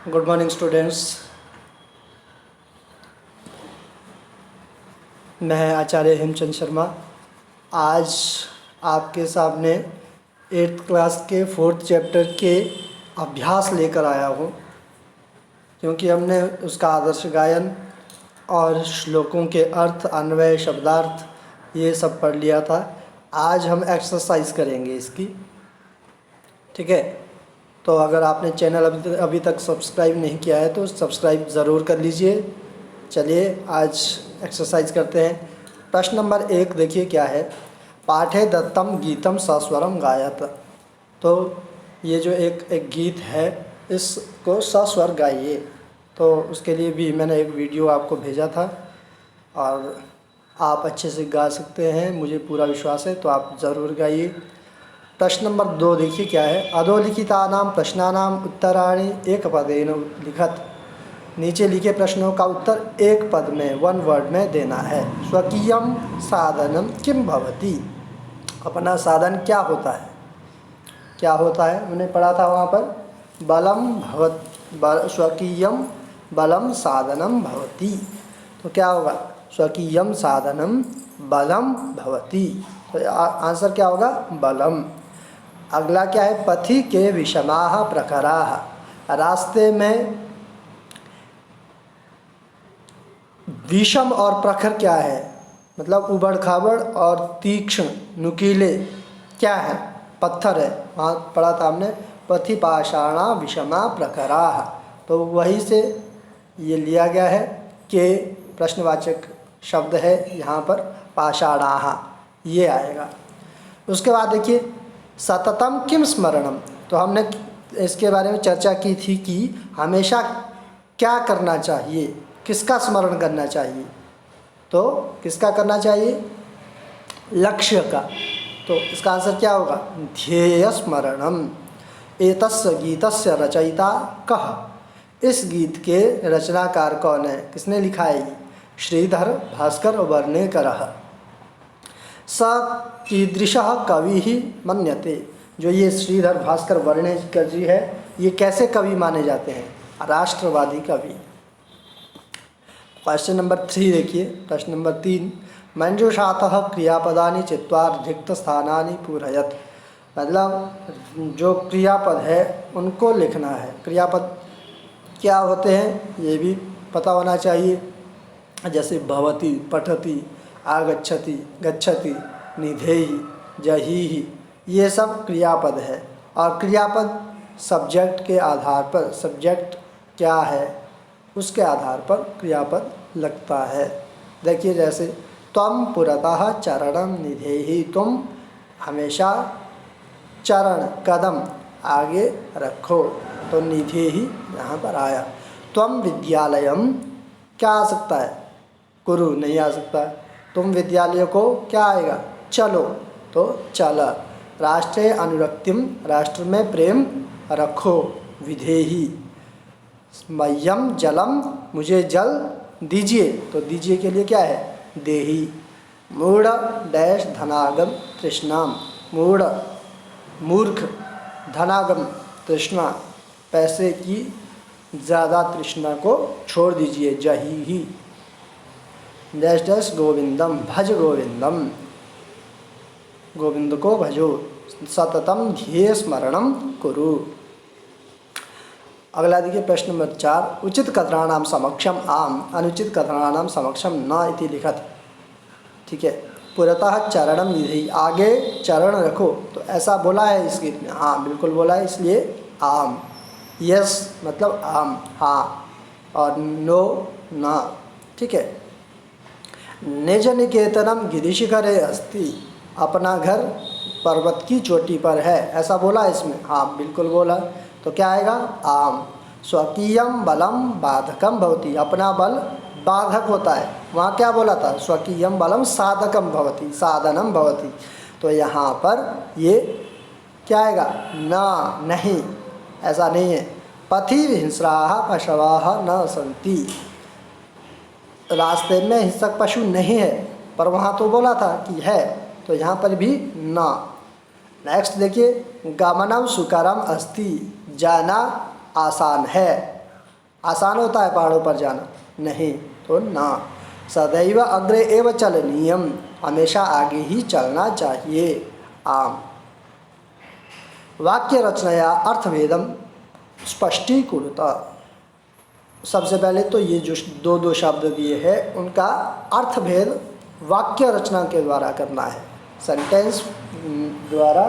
Good morning students. मैं आचार्य हेमचंद शर्मा आज आपके सामने एट्थ क्लास के फोर्थ चैप्टर के अभ्यास लेकर आया हूँ, क्योंकि हमने उसका आदर्श गायन और श्लोकों के अर्थ, अन्वय, शब्दार्थ ये सब पढ़ लिया था। आज हम एक्सरसाइज करेंगे इसकी, ठीक है। तो अगर आपने चैनल अभी तक सब्सक्राइब नहीं किया है तो सब्सक्राइब ज़रूर कर लीजिए। चलिए आज एक्सरसाइज करते हैं। प्रश्न नंबर 1 देखिए क्या है। पाठे दत्तम गीतम सस्वरम गायत। तो ये जो एक गीत है इसको सस्वर गाइए। तो उसके लिए भी मैंने एक वीडियो आपको भेजा था और आप अच्छे से गा सकते हैं, मुझे पूरा विश्वास है। तो आप ज़रूर गाइए। प्रश्न नंबर 2 देखिए क्या है। अधोलिखितानां प्रश्नानां उत्तराणि एक पदेन लिखत। नीचे लिखे प्रश्नों का उत्तर एक पद में, वन वर्ड में देना है। स्वकीयम साधनम किम भवति। अपना साधन क्या होता है, क्या होता है हमने पढ़ा था वहाँ पर। बलम भवत, स्वकीयम बलम साधनम भवति। तो क्या होगा, स्वकीयम साधनम बलम भवति। तो आंसर क्या होगा, बलम। अगला क्या है। पथि के विषमाः प्रखराः। रास्ते में विषम और प्रखर क्या है, मतलब उबड़ खाबड़ और तीक्ष्ण नुकीले क्या है, पत्थर है। वहाँ पढ़ा था हमने पथि पाषाणा विषमा प्रखराः। तो वहीं से ये लिया गया है कि प्रश्नवाचक शब्द है यहाँ पर पाषाणाः, ये आएगा। उसके बाद देखिए सततम किम स्मरणम। तो हमने इसके बारे में चर्चा की थी कि हमेशा क्या करना चाहिए, किसका स्मरण करना चाहिए। तो किसका करना चाहिए, लक्ष्य का। तो इसका आंसर क्या होगा, ध्येय स्मरणम। एतस्य गीतस्य रचयिता कः। इस गीत के रचनाकार कौन है, किसने लिखा है। श्रीधर भास्कर वर्णेकरः। स कीदृशः कवि ही मन्यते। जो ये श्रीधर भास्कर वर्णेकर जी है, ये कैसे कवि माने जाते हैं, राष्ट्रवादी कवि। क्वेश्चन नंबर 3 देखिए। प्रश्न नंबर 3 मंजूषातः क्रियापदानि चित्वार्धिक्त स्थानानि पूरयत। मतलब जो क्रियापद है उनको लिखना है। क्रियापद क्या होते हैं ये भी पता होना चाहिए, जैसे भवति, पठति, आगच्छति, गच्छति, निधेहि, जहीहि, ये सब क्रियापद है। और क्रियापद सब्जेक्ट के आधार पर, सब्जेक्ट क्या है उसके आधार पर क्रियापद लगता है। देखिए जैसे त्वं पुरतः चरणं निधेहि। तुम हमेशा चरण कदम आगे रखो, तो निधेहि यहाँ पर आया। त्वं विद्यालयम क्या आ सकता है, कुरु नहीं आ सकता। तुम विद्यालय को क्या आएगा, चलो, तो चल। राष्ट्रे अनुरक्तिम, राष्ट्र में प्रेम रखो, विधेहि। मह्यम जलम, मुझे जल दीजिए, तो दीजिए के लिए क्या है, देहि। मूढ़ डैश धनागम तृष्णाम। मूढ़ मूर्ख, धनागम तृष्णा, पैसे की ज़्यादा तृष्णा को छोड़ दीजिए, जहीहि। डैश डैश गोविंदम, भज गोविंदम, गोविंद को भजो। सततम ध्येय स्मरणम कुरु। अगला देखिए प्रश्न नंबर 4 उचित कथनानां समक्षम आम, अनुचित कथनानां समक्षम न इति लिखत। ठीक है। पुरतः चरणम निधेहि, आगे चरण रखो, तो ऐसा बोला है इस गीत में। हाँ बिल्कुल बोला है, इसलिए आम। यस मतलब आम, हाँ, और नो ना। ठीक है। निज निकेतनम गिरिशिखरे अस्ति। अपना घर पर्वत की चोटी पर है, ऐसा बोला इसमें। हाँ बिल्कुल बोला, तो क्या आएगा, आम। स्वकीयम बलम बाधकम भवति। अपना बल बाधक होता है, वहाँ क्या बोला था, स्वकीयम बलम साधकम भवति, साधनम भवति। तो यहाँ पर ये क्या आएगा, ना, नहीं, ऐसा नहीं है। पथि हिंस्राः पशवः न सन्ति। रास्ते में हिंसक पशु नहीं है, पर वहाँ तो बोला था कि है, तो यहाँ पर भी ना। नेक्स्ट देखिए गमनम सुकरम अस्ति। जाना आसान है, आसान होता है पहाड़ों पर जाना? नहीं, तो ना। सदैव अग्रे एव चलनीयम, हमेशा आगे ही चलना चाहिए। आम। वाक्य रचनाया अर्थभेदम स्पष्टीकुरुता। सबसे पहले तो ये जो दो शब्द दिए हैं उनका अर्थभेद वाक्य रचना के द्वारा करना है, सेंटेंस द्वारा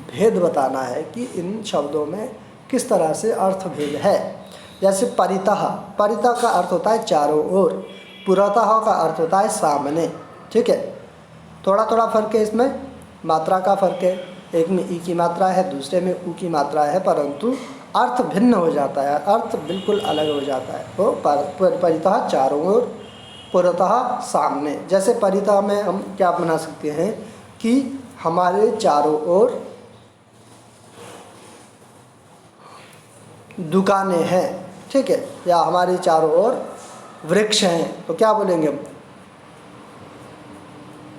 भेद बताना है कि इन शब्दों में किस तरह से अर्थभेद है। जैसे परितः, परितः का अर्थ होता है चारों ओर, पुरतः का अर्थ होता है सामने। ठीक है, थोड़ा थोड़ा फर्क है इसमें, मात्रा का फर्क है, एक में ई की मात्रा है, दूसरे में ऊ की मात्रा है, परंतु अर्थ भिन्न हो जाता है, अर्थ बिल्कुल अलग हो जाता है। तो परितः चारों ओर, पुरतः सामने। जैसे परितः में हम क्या बना सकते हैं कि हमारे चारों ओर दुकानें हैं, ठीक है, या हमारे चारों ओर वृक्ष हैं, तो क्या बोलेंगे हम?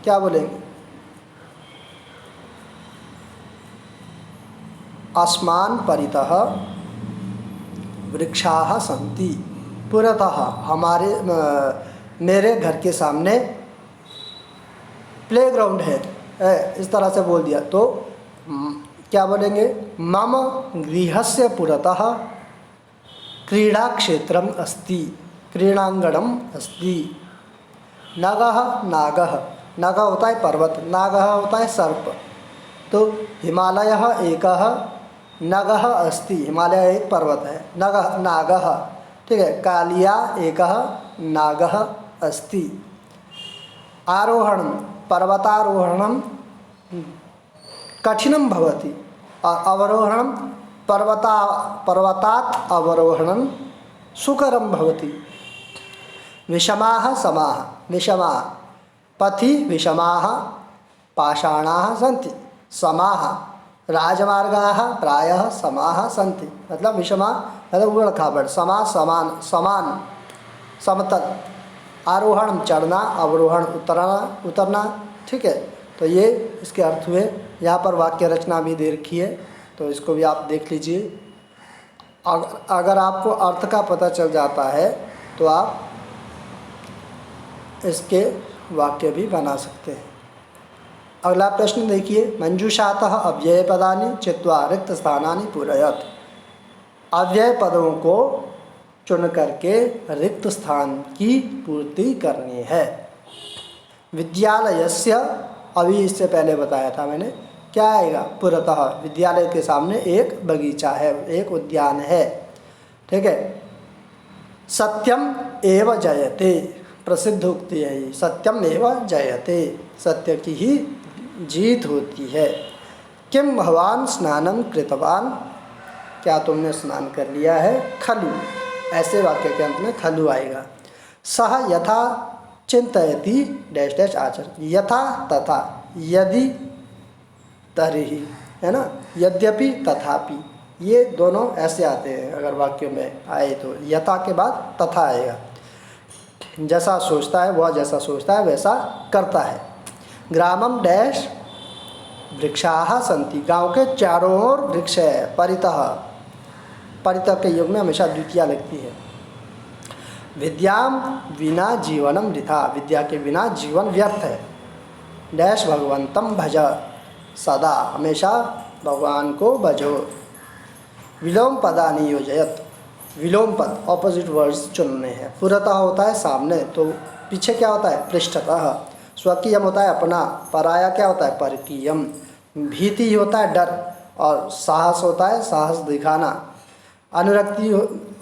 क्या बोलेंगे? अस्मान् परितः वृक्षाः सन्ति, पुरतः हमारे मेरे घर के सामने प्लेग्राउंड है, इस तरह से बोल दिया तो क्या बोलेंगे? मम गृहस्य पुरतः क्रीडा क्षेत्रम अस्ति, क्रीडांगणम अस्ति। नगः नागः, नगः होता है पर्वत, नागः होता है सर्प। तो हिमालयः एकः नगः अस्ति, हिमालय एक पर्वत है, नगः नागः, ठीक है। कालिया एकः नागः अस्ति। आरोहणं, पर्वतारोहणं कठिनं भवति, अवरोहणं पर्वतात् अवरोहणं सुकरं भवति। विषमाः समाः, विषमाः पथि विषमाः पाषाणाः सन्ति, समाः राजमार्गाः प्रायः समाः सन्ति। मतलब विषमा मतलब उबड़ खाबड़, समा समान समान समतल, आरोहण चढ़ना, अवरोहण उतरना, ठीक है। तो ये इसके अर्थ हुए। यहाँ पर वाक्य रचना भी दे रखी है, तो इसको भी आप देख लीजिए। अगर आपको अर्थ का पता चल जाता है तो आप इसके वाक्य भी बना सकते हैं। अगला प्रश्न देखिए, मंजूषातः अव्यय पदानि चित्वा रिक्त स्थानानि पूरयत। अव्यय पदों को चुन करके रिक्त स्थान की पूर्ति करनी है। विद्यालयस्य, अभी इससे पहले बताया था मैंने, क्या आएगा? पुरतः, विद्यालय के सामने एक बगीचा है, एक उद्यान है, ठीक है। सत्यम एव जयते, प्रसिद्ध उक्ति है ये, सत्यम एव जयते, सत्य की ही जीत होती है। किम भवान स्नानम कृतवान, क्या तुमने स्नान कर लिया है? खलु, ऐसे वाक्य के अंत में खलु आएगा। सह यथा चिंतयति डैश डैश आचर, यथा तथा, यदि तर्हि, है ना, यद्यपि तथापि, ये दोनों ऐसे आते हैं अगर वाक्यों में आए तो। यथा के बाद तथा आएगा, जैसा सोचता है वह जैसा सोचता है वैसा करता है। ग्रामम डैश वृक्षाः सन्ति, गांव के चारों ओर वृक्ष है। परितः, परितः के युग में हमेशा द्वितीया लगती है। विद्याम विना जीवनम वृथा, विद्या के बिना जीवन व्यर्थ है। डैश भगवंतम भज, सदा हमेशा भगवान को भजो। विलोम पदानि योजयत, विलोम पद ऑपोजिट वर्ड्स चुनने हैं। पुरतः होता है सामने, तो पीछे क्या होता है? पृष्ठतः। स्वकीयम होता है अपना, पराया क्या होता है? परकीयम। भीति होता है डर, और साहस होता है साहस दिखाना। अनुरक्ति,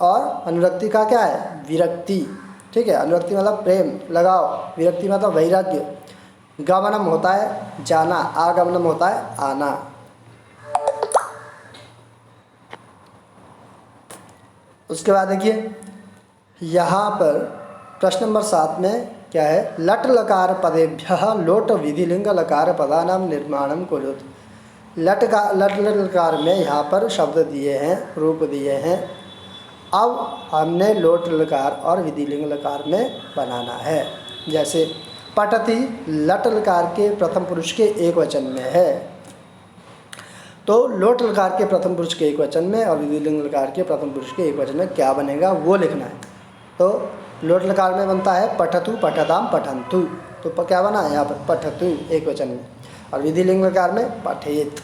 और अनुरक्ति का क्या है? विरक्ति, ठीक है। अनुरक्ति मतलब प्रेम लगाओ, विरक्ति मतलब वैराग्य। गमनम होता है जाना, आगमनम होता है आना। उसके बाद देखिए यहाँ पर प्रश्न नंबर 7 में क्या है? लट लकार पदेभ्यः लोट विधिलिंग लकार पदानां निर्माणम कुरुत। लट लकार में यहाँ पर शब्द दिए हैं, रूप दिए हैं। अब हमने लोट लकार और विधिलिंग लकार में बनाना है। जैसे पठति लट लकार के प्रथम पुरुष के एक वचन में है। तो लोट लकार के प्रथम पुरुष के एक वचन में और विधिलिंग लकार के प्रथम पुरुष के एक वचन में क्या बनेगा वो लिखना है। तो लोट लकार में बनता है पठतु, पठताम, पठन्तु। तो क्या बना है यहाँ पर पठतु एक वचन में, और विधिलिंग लकार में पठेत।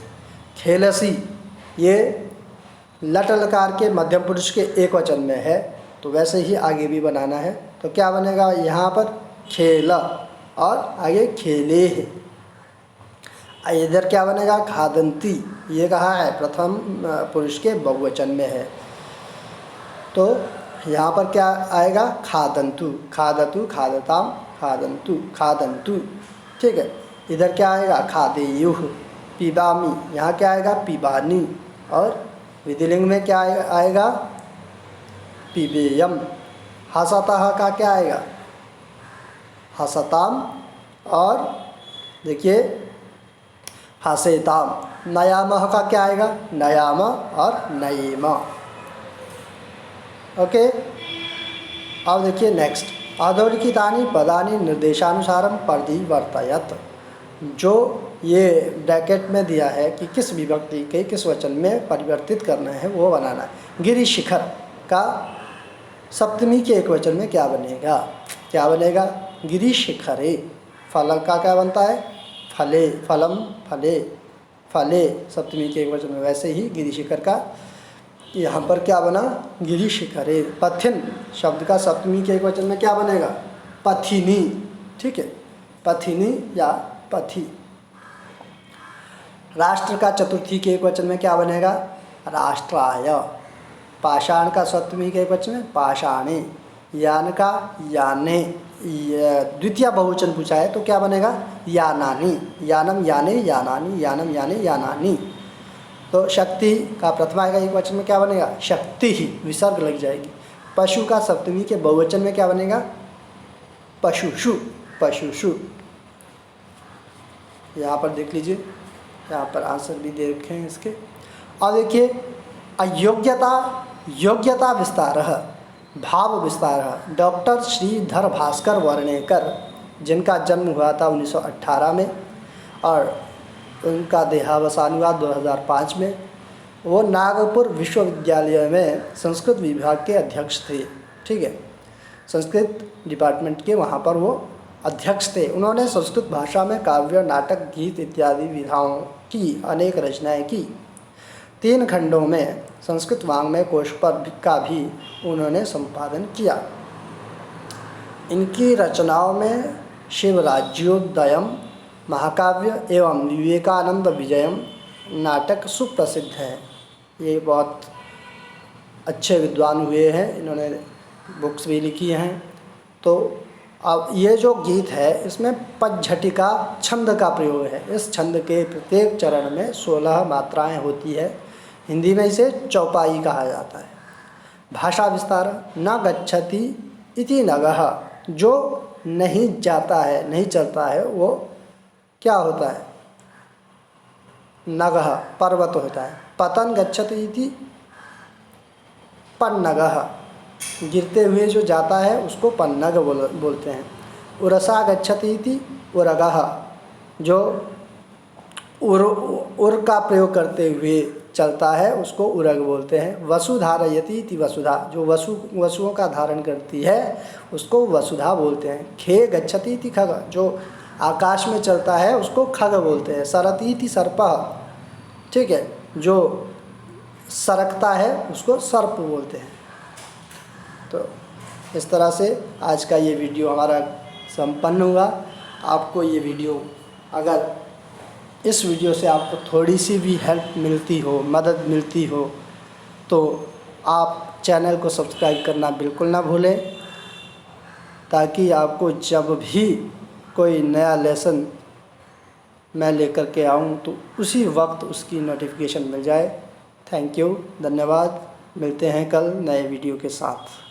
खेलसी ये लट लकार के मध्यम पुरुष के एक वचन में है, तो वैसे ही आगे भी बनाना है। तो क्या बनेगा यहाँ पर खेल और आगे खेले है। इधर क्या बनेगा खादंती, ये कहा है प्रथम पुरुष के बहुवचन में है, तो यहाँ पर क्या आएगा खादंतु, खादतु, खादताम, खादंतु, खादंतु। ठीक है, इधर क्या आएगा खादेयुः। पिबामी, यहाँ क्या आएगा पिबानी, और विधिलिंग में क्या आएगा पिबेयम। हसतः का क्या आएगा हसताम, और देखिए हसेताम। नयामः का क्या आएगा नयाम और नयेम। ओके, अब देखिए नेक्स्ट, अधोलिखितानि पदानि निर्देशानुसारम परिवर्तयत। जो ये ब्रैकेट में दिया है कि किस विभक्ति के किस वचन में परिवर्तित करना है वो बनाना है। गिरि शिखर का सप्तमी के एक वचन में क्या बनेगा, क्या बनेगा गिरि शिखरे। फल का क्या बनता है फले, फलम, फले, फले सप्तमी के एक वचन में, वैसे ही गिरि शिखर का यहाँ पर क्या बना गिरि शिखरे। पथिन शब्द का सप्तमी के एक वचन में क्या बनेगा पथिनी। ठीक है, पथिनी या पथि। राष्ट्र का चतुर्थी के एक वचन में क्या बनेगा राष्ट्राय। पाषाण का सप्तमी के एक वचन में पाषाणे। यान का याने, द्वितीय बहुवचन पूछा है तो क्या बनेगा यानानि। यानम याने यानानि, यानम याने यानानि। तो शक्ति का प्रथम आएगा एक वचन में क्या बनेगा शक्ति ही, विसर्ग लग जाएगी। पशु का सप्तमी के बहुवचन में क्या बनेगा पशुषु, पशुषु। यहाँ पर देख लीजिए, यहाँ पर आंसर भी दे रखे हैं इसके। और देखिए अयोग्यता, योग्यता विस्तार, भाव विस्तार। डॉक्टर श्रीधर भास्कर वर्णेकर, जिनका जन्म हुआ था 1918 में और उनका देहावसान हुआ 2005 में, वो नागपुर विश्वविद्यालय में संस्कृत विभाग के अध्यक्ष थे। ठीक है, संस्कृत डिपार्टमेंट के वहाँ पर वो अध्यक्ष थे। उन्होंने संस्कृत भाषा में काव्य, नाटक, गीत इत्यादि विधाओं की अनेक रचनाएं की। 3 खंडों में संस्कृत वाङ्मय कोश पर का भी उन्होंने संपादन किया। इनकी रचनाओं में शिवराज्योदयम महाकाव्य एवं विवेकानंद विजयम नाटक सुप्रसिद्ध है। ये बहुत अच्छे विद्वान हुए हैं, इन्होंने बुक्स भी लिखी हैं। तो अब ये जो गीत है इसमें पज्झटिका छंद का प्रयोग है। इस छंद के प्रत्येक चरण में 16 मात्राएं होती है। हिंदी में इसे चौपाई कहा जाता है। भाषा विस्तार, न गच्छति इति नगः, जो नहीं जाता है नहीं चलता है वो क्या होता है नगः, पर्वत होता है। पतन गच्छति इति पन्नगः, गिरते हुए जो जाता है उसको पन्नग बोलते हैं। उरसा गच्छति इति उरगः, जो उर का प्रयोग करते हुए चलता है उसको उरग बोलते हैं। वसुधारयति इति वसुधा, जो वसुओं का धारण करती है उसको वसुधा बोलते हैं। खे गच्छति इति खग, जो आकाश में चलता है उसको खग बोलते हैं। सरति इति सर्पः, ठीक है, जो सरकता है उसको सर्प बोलते हैं। तो इस तरह से आज का ये वीडियो हमारा संपन्न हुआ। आपको ये वीडियो, अगर इस वीडियो से आपको थोड़ी सी भी हेल्प मिलती हो, मदद मिलती हो, तो आप चैनल को सब्सक्राइब करना बिल्कुल ना भूलें, ताकि आपको जब भी कोई नया लेसन मैं लेकर के आऊँ तो उसी वक्त उसकी नोटिफिकेशन मिल जाए। थैंक यू, धन्यवाद। मिलते हैं कल नए वीडियो के साथ।